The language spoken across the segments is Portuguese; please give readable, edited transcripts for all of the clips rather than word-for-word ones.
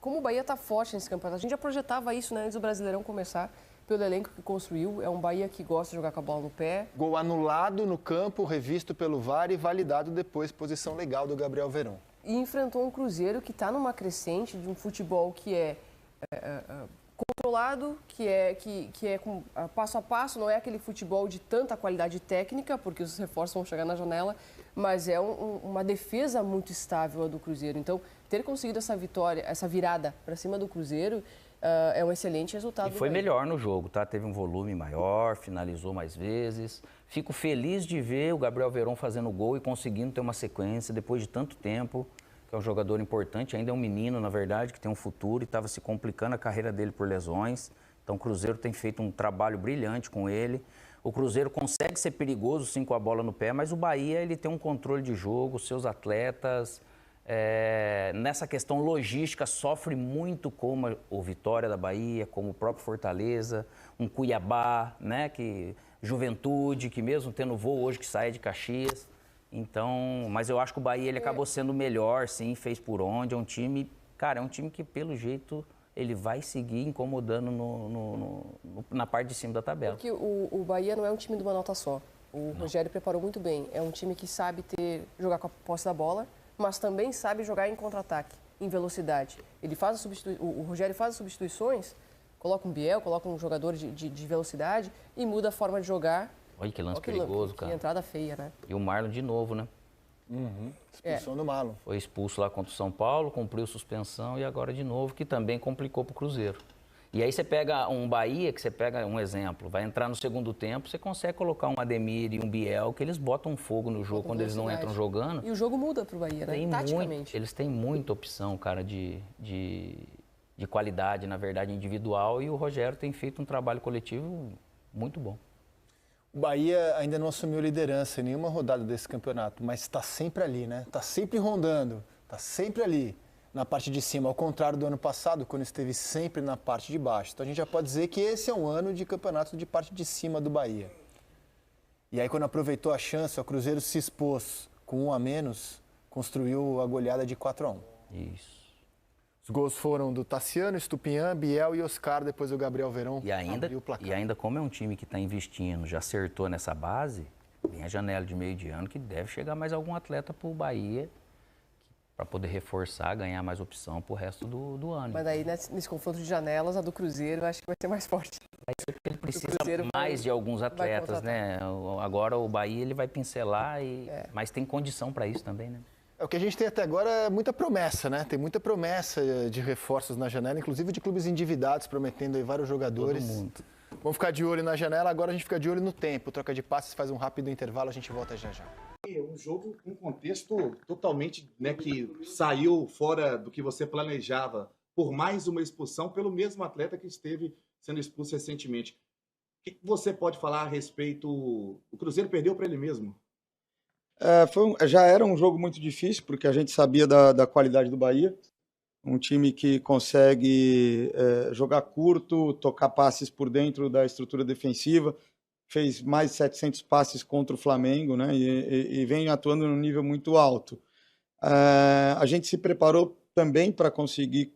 como o Bahia está forte nesse campeonato. A gente já projetava isso, né, antes do Brasileirão começar, pelo elenco que construiu. É um Bahia que gosta de jogar com a bola no pé. Gol anulado no campo, revisto pelo VAR e validado depois, posição legal do Gabriel Veron. E enfrentou um Cruzeiro que está numa crescente de um futebol que é controlado, que é com passo a passo, não é aquele futebol de tanta qualidade técnica, porque os reforços vão chegar na janela, mas é uma defesa muito estável a do Cruzeiro. Então, ter conseguido essa vitória, essa virada para cima do Cruzeiro, é um excelente resultado. E foi melhor no jogo, tá? Teve um volume maior, finalizou mais vezes. Fico feliz de ver o Gabriel Veron fazendo gol e conseguindo ter uma sequência depois de tanto tempo. É um jogador importante, ainda é um menino, na verdade, que tem um futuro e estava se complicando a carreira dele por lesões. Então o Cruzeiro tem feito um trabalho brilhante com ele. O Cruzeiro consegue ser perigoso, sim, com a bola no pé, mas o Bahia ele tem um controle de jogo, seus atletas, nessa questão logística, sofre muito como o Vitória da Bahia, como o próprio Fortaleza, um Cuiabá, né, Juventude, que mesmo tendo voo hoje que sai de Caxias. Então, mas eu acho que o Bahia ele acabou sendo melhor, sim, fez por onde. É um time, cara, é um time que pelo jeito ele vai seguir incomodando na parte de cima da tabela. Porque o Bahia não é um time de uma nota só. O Rogério preparou muito bem. É um time que sabe jogar com a posse da bola, mas também sabe jogar em contra-ataque, em velocidade. O Rogério faz as substituições, coloca um Biel, coloca um jogador de velocidade e muda a forma de jogar. Olha que lance perigoso, cara. Que entrada feia, né? E o Marlon de novo, né? Expulsão do Marlon. Foi expulso lá contra o São Paulo, cumpriu suspensão e agora de novo, que também complicou para o Cruzeiro. E aí você pega um Bahia, que você pega um exemplo, vai entrar no segundo tempo, você consegue colocar um Ademir e um Biel, que eles botam fogo no jogo quando eles não entram jogando. E o jogo muda pro Bahia, né? Taticamente. Eles têm muita opção, cara, de qualidade, na verdade, individual, e o Rogério tem feito um trabalho coletivo muito bom. O Bahia ainda não assumiu liderança em nenhuma rodada desse campeonato, mas está sempre ali, né? Está sempre rondando, está sempre ali na parte de cima, ao contrário do ano passado, quando esteve sempre na parte de baixo. Então a gente já pode dizer que esse é um ano de campeonato de parte de cima do Bahia. E aí quando aproveitou a chance, o Cruzeiro se expôs com 1 a menos, construiu a goleada de 4-1. Isso. Os gols foram do Tassiano, Estupinhan, Biel e Oscar, depois o Gabriel Veron abriu o placar. E ainda como é um time que está investindo, já acertou nessa base, vem a janela de meio de ano que deve chegar mais algum atleta para o Bahia para poder reforçar, ganhar mais opção para o resto do ano. Mas daí nesse confronto de janelas, a do Cruzeiro eu acho que vai ser mais forte. Vai ser porque ele precisa mais de alguns atletas, né? Agora o Bahia ele vai pincelar, mas tem condição para isso também, né? O que a gente tem até agora é muita promessa, né? Tem muita promessa de reforços na janela, inclusive de clubes endividados, prometendo aí vários jogadores. Todo mundo. Vamos ficar de olho na janela, agora a gente fica de olho no tempo. Troca de passes, faz um rápido intervalo, a gente volta já já. Um jogo com um contexto totalmente, né, que saiu fora do que você planejava, por mais uma expulsão pelo mesmo atleta que esteve sendo expulso recentemente. O que você pode falar a respeito? O Cruzeiro perdeu para ele mesmo? Já era um jogo muito difícil, porque a gente sabia da qualidade do Bahia. Um time que consegue jogar curto, tocar passes por dentro da estrutura defensiva. Fez mais de 700 passes contra o Flamengo, né? E vem atuando num nível muito alto. A gente se preparou também para conseguir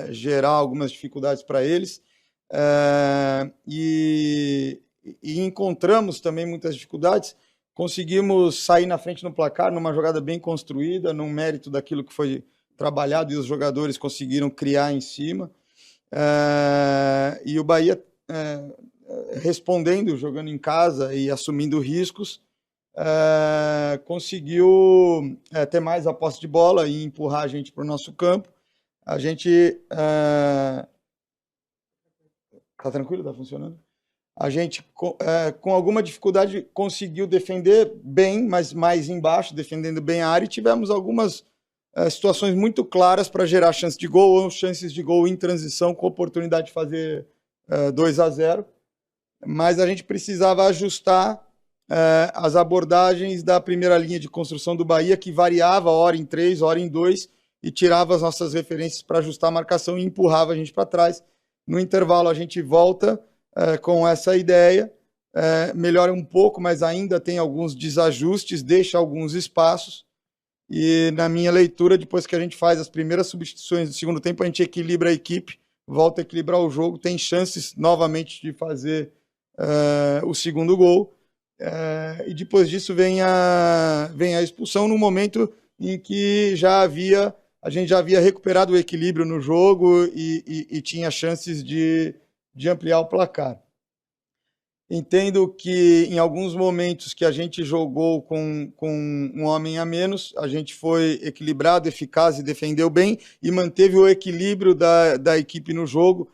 gerar algumas dificuldades para eles. E encontramos também muitas dificuldades. Conseguimos sair na frente no placar, numa jogada bem construída, num mérito daquilo que foi trabalhado e os jogadores conseguiram criar em cima. E o Bahia, respondendo, jogando em casa e assumindo riscos, conseguiu ter mais a posse de bola e empurrar a gente para o nosso campo. A gente... Tá tranquilo? Tá funcionando? A gente, com alguma dificuldade, conseguiu defender bem, mas mais embaixo, defendendo bem a área, e tivemos algumas situações muito claras para gerar chance de gol ou chances de gol em transição, com oportunidade de fazer 2-0. Mas a gente precisava ajustar as abordagens da primeira linha de construção do Bahia, que variava hora em 3, hora em 2, e tirava as nossas referências para ajustar a marcação e empurrava a gente para trás. No intervalo, a gente volta com essa ideia, melhora um pouco, mas ainda tem alguns desajustes, deixa alguns espaços, E na minha leitura, depois que a gente faz as primeiras substituições do segundo tempo, a gente equilibra a equipe, volta a equilibrar o jogo, tem chances novamente de fazer o segundo gol. E depois disso vem a expulsão no momento em que a gente já havia recuperado o equilíbrio no jogo e tinha chances de ampliar o placar. Entendo que em alguns momentos que a gente jogou com um homem a menos, a gente foi equilibrado, eficaz e defendeu bem e manteve o equilíbrio da equipe no jogo,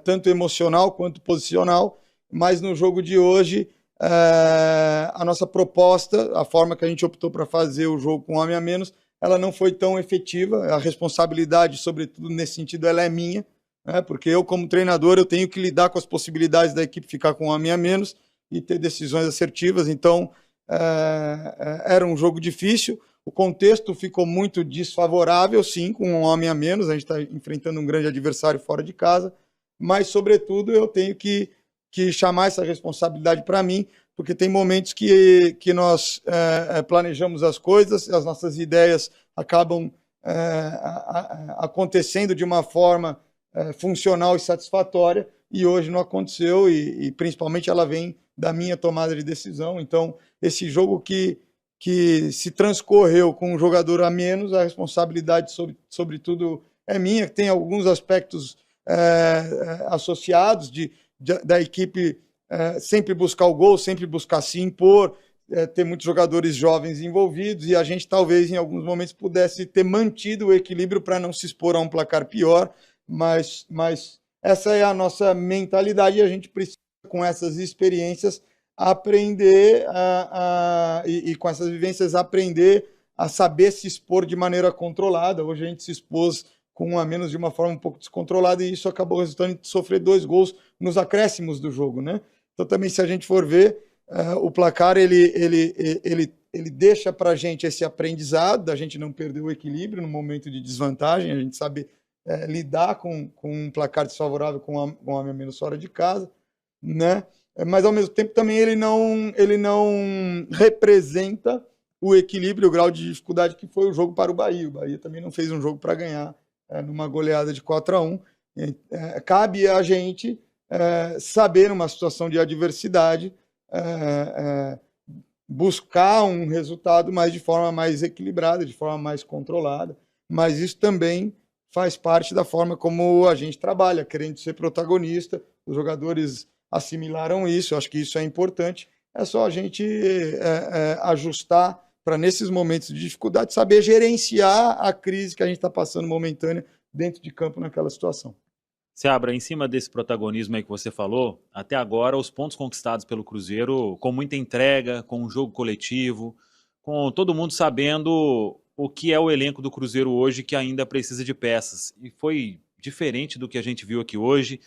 tanto emocional quanto posicional, mas no jogo de hoje a nossa proposta, a forma que a gente optou para fazer o jogo com um homem a menos, ela não foi tão efetiva, a responsabilidade, sobretudo nesse sentido, ela é minha, porque eu, como treinador, eu tenho que lidar com as possibilidades da equipe ficar com um homem a menos e ter decisões assertivas. Então, era um jogo difícil. O contexto ficou muito desfavorável, sim, com um homem a menos. A gente está enfrentando um grande adversário fora de casa. Mas, sobretudo, eu tenho que chamar essa responsabilidade para mim, porque tem momentos que nós planejamos as coisas, as nossas ideias acabam acontecendo de uma forma funcional e satisfatória, e hoje não aconteceu, e principalmente ela vem da minha tomada de decisão. Então, esse jogo que se transcorreu com um jogador a menos, a responsabilidade sobretudo é minha, tem alguns aspectos associados da equipe sempre buscar o gol, sempre buscar se impor, ter muitos jogadores jovens envolvidos, e a gente talvez em alguns momentos pudesse ter mantido o equilíbrio para não se expor a um placar pior, mas essa é a nossa mentalidade e a gente precisa, com essas experiências, aprender e com essas vivências, aprender a saber se expor de maneira controlada. Hoje a gente se expôs com um a menos de uma forma um pouco descontrolada e isso acabou resultando em sofrer 2 gols nos acréscimos do jogo, né? Então também, se a gente for ver, o placar ele deixa para a gente esse aprendizado da gente não perder o equilíbrio no momento de desvantagem, a gente sabe lidar com um placar desfavorável com um homem a menos fora de casa, né? Mas ao mesmo tempo também ele não representa o equilíbrio, o grau de dificuldade que foi o jogo para o Bahia. O Bahia também não fez um jogo para ganhar numa goleada de 4-1. Cabe a gente saber, numa situação de adversidade, buscar um resultado de forma mais equilibrada, de forma mais controlada, mas isso também faz parte da forma como a gente trabalha, querendo ser protagonista. Os jogadores assimilaram isso, eu acho que isso é importante. É só a gente ajustar para, nesses momentos de dificuldade, saber gerenciar a crise que a gente está passando momentânea dentro de campo naquela situação. Seabra, em cima desse protagonismo aí que você falou, até agora os pontos conquistados pelo Cruzeiro com muita entrega, com um jogo coletivo, com todo mundo sabendo o que é o elenco do Cruzeiro hoje, que ainda precisa de peças. E foi diferente do que a gente viu aqui hoje,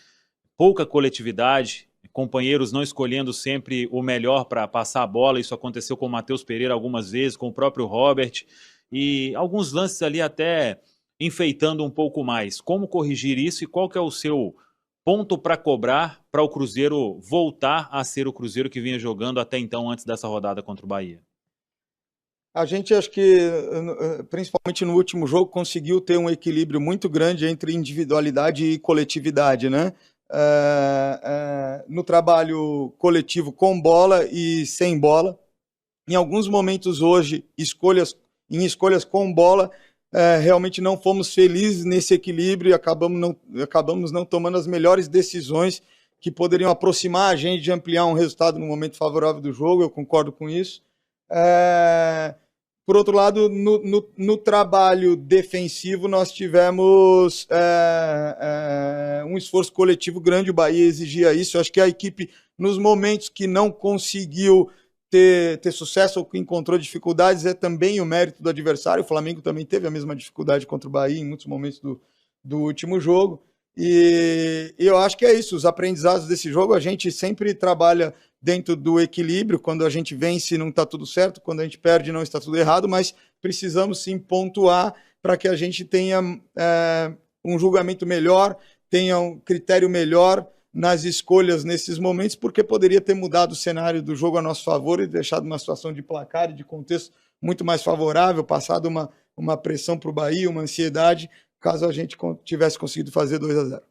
pouca coletividade, companheiros não escolhendo sempre o melhor para passar a bola. Isso aconteceu com o Matheus Pereira algumas vezes, com o próprio Robert, e alguns lances ali até enfeitando um pouco mais. Como corrigir isso e qual que é o seu ponto para cobrar para o Cruzeiro voltar a ser o Cruzeiro que vinha jogando até então, antes dessa rodada contra o Bahia? A gente, acho que, principalmente no último jogo, conseguiu ter um equilíbrio muito grande entre individualidade e coletividade, né? No trabalho coletivo com bola e sem bola. Em alguns momentos hoje, em escolhas com bola, realmente não fomos felizes nesse equilíbrio e acabamos não tomando as melhores decisões que poderiam aproximar a gente de ampliar um resultado no momento favorável do jogo. Eu concordo com isso. Por outro lado, no trabalho defensivo, nós tivemos um esforço coletivo grande, o Bahia exigia isso. Eu acho que a equipe, nos momentos que não conseguiu ter sucesso ou que encontrou dificuldades, é também o mérito do adversário. O Flamengo também teve a mesma dificuldade contra o Bahia em muitos momentos do último jogo. E eu acho que é isso, os aprendizados desse jogo. A gente sempre trabalha dentro do equilíbrio. Quando a gente vence não está tudo certo, quando a gente perde não está tudo errado, mas precisamos sim pontuar para que a gente tenha um julgamento melhor, tenha um critério melhor nas escolhas nesses momentos, porque poderia ter mudado o cenário do jogo a nosso favor e deixado uma situação de placar e de contexto muito mais favorável, passado uma pressão para o Bahia, uma ansiedade, caso a gente tivesse conseguido fazer 2-0.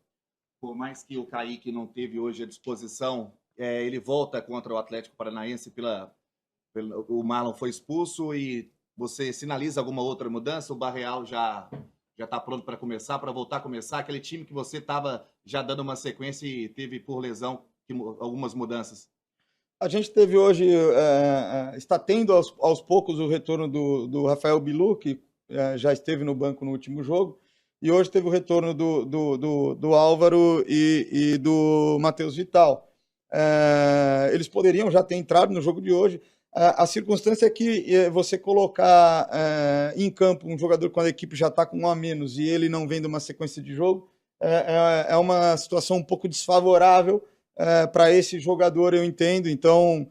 Por mais que o Kaique não teve hoje à disposição, ele volta contra o Atlético Paranaense o Marlon foi expulso e você sinaliza alguma outra mudança? O Barreal já está pronto para começar, para voltar a começar? Aquele time que você estava já dando uma sequência e teve por lesão algumas mudanças? A gente teve hoje, está tendo aos poucos o retorno do Rafael Bilu, que já esteve no banco no último jogo, e hoje teve o retorno do Álvaro e do Matheus Vital. Eles poderiam já ter entrado no jogo de hoje. A circunstância é que você colocar em campo um jogador quando a equipe já está com 1 a menos e ele não vem de uma sequência de jogo, é uma situação um pouco desfavorável para esse jogador, eu entendo. Então,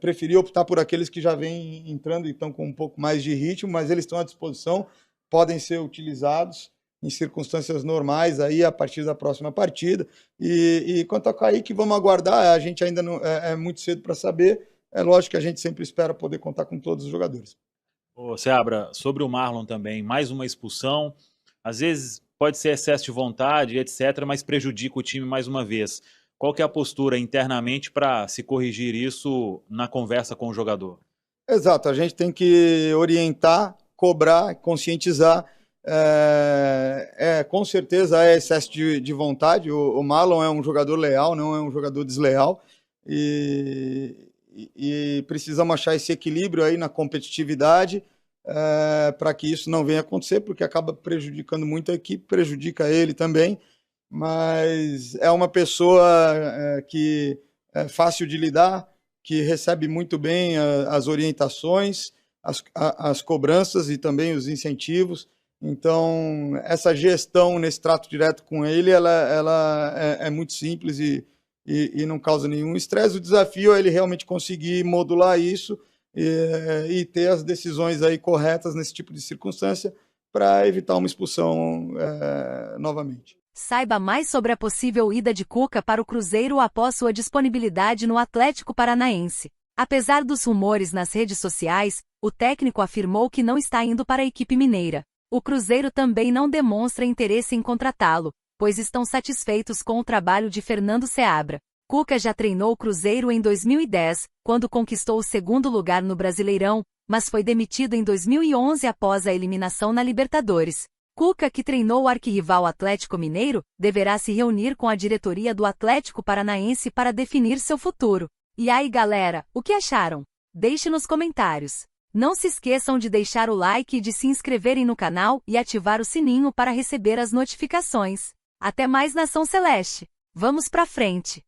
preferi optar por aqueles que já vêm entrando e estão com um pouco mais de ritmo, mas eles estão à disposição, podem ser utilizados em circunstâncias normais aí a partir da próxima partida. E quanto ao Kaique, vamos aguardar, a gente ainda não é muito cedo para saber. É lógico que a gente sempre espera poder contar com todos os jogadores. Ô, Seabra, sobre o Marlon também, mais uma expulsão, às vezes pode ser excesso de vontade, etc., mas prejudica o time mais uma vez. Qual que é a postura internamente para se corrigir isso na conversa com o jogador? Exato, a gente tem que orientar, cobrar, conscientizar. Com certeza é excesso de vontade. O Marlon é um jogador leal, não é um jogador desleal. E precisamos achar esse equilíbrio aí na competitividade para que isso não venha acontecer, porque acaba prejudicando muito a equipe, prejudica ele também, mas é uma pessoa que é fácil de lidar, que recebe muito bem as orientações, as cobranças e também os incentivos. Então, essa gestão nesse trato direto com ele, ela é muito simples e não causa nenhum estresse. O desafio é ele realmente conseguir modular isso e ter as decisões aí corretas nesse tipo de circunstância para evitar uma expulsão novamente. Saiba mais sobre a possível ida de Cuca para o Cruzeiro após sua disponibilidade no Atlético Paranaense. Apesar dos rumores nas redes sociais, o técnico afirmou que não está indo para a equipe mineira. O Cruzeiro também não demonstra interesse em contratá-lo, pois estão satisfeitos com o trabalho de Fernando Seabra. Cuca já treinou o Cruzeiro em 2010, quando conquistou o 2º lugar no Brasileirão, mas foi demitido em 2011 após a eliminação na Libertadores. Cuca, que treinou o arquirrival Atlético Mineiro, deverá se reunir com a diretoria do Atlético Paranaense para definir seu futuro. E aí, galera, o que acharam? Deixe nos comentários. Não se esqueçam de deixar o like e de se inscreverem no canal e ativar o sininho para receber as notificações. Até mais, Nação Celeste! Vamos pra frente!